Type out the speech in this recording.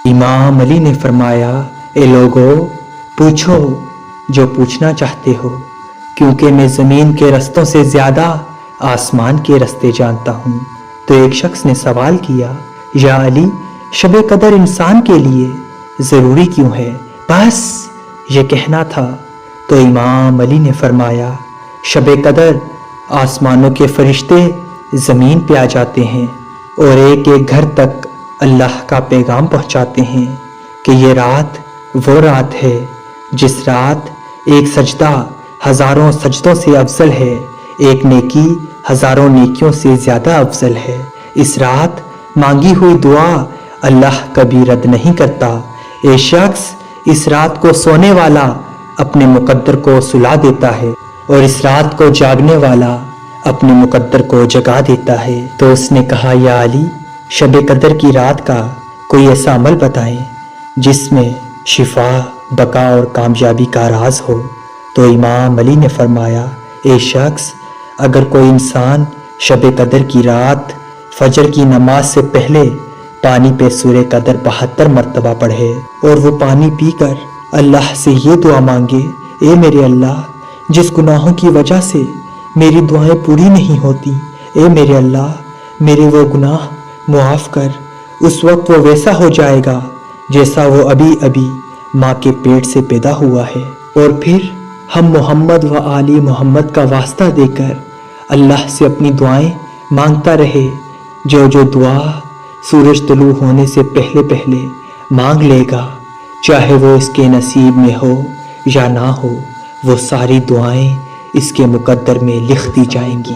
امام علی نے فرمایا، اے لوگو، پوچھو جو پوچھنا چاہتے ہو، کیونکہ میں زمین کے رستوں سے زیادہ آسمان کے رستے جانتا ہوں۔ تو ایک شخص نے سوال کیا، یا علی، شب قدر انسان کے لیے ضروری کیوں ہے؟ بس یہ کہنا تھا۔ تو امام علی نے فرمایا، شب قدر آسمانوں کے فرشتے زمین پہ آ جاتے ہیں اور ایک ایک گھر تک اللہ کا پیغام پہنچاتے ہیں کہ یہ رات وہ رات ہے جس رات ایک سجدہ ہزاروں سجدوں سے افضل ہے، ایک نیکی ہزاروں نیکیوں سے زیادہ افضل ہے۔ اس رات مانگی ہوئی دعا اللہ کبھی رد نہیں کرتا۔ اے شخص، اس رات کو سونے والا اپنے مقدر کو سلا دیتا ہے اور اس رات کو جاگنے والا اپنے مقدر کو جگا دیتا ہے۔ تو اس نے کہا، یا علی، شب قدر کی رات کا کوئی ایسا عمل بتائیں جس میں شفا، بقا اور کامیابی کا راز ہو۔ تو امام علی نے فرمایا، اے شخص، اگر کوئی انسان شب قدر کی رات فجر کی نماز سے پہلے پانی پہ سورہ قدر 72 مرتبہ پڑھے اور وہ پانی پی کر اللہ سے یہ دعا مانگے، اے میرے اللہ، جس گناہوں کی وجہ سے میری دعائیں پوری نہیں ہوتی، اے میرے اللہ، میرے وہ گناہ معاف کر، اس وقت وہ ویسا ہو جائے گا جیسا وہ ابھی ابھی ماں کے پیٹ سے پیدا ہوا ہے۔ اور پھر ہم محمد و آل محمد کا واسطہ دے کر اللہ سے اپنی دعائیں مانگتا رہے۔ جو جو دعا سورج طلوع ہونے سے پہلے پہلے مانگ لے گا، چاہے وہ اس کے نصیب میں ہو یا نہ ہو، وہ ساری دعائیں اس کے مقدر میں لکھ دی جائیں گی۔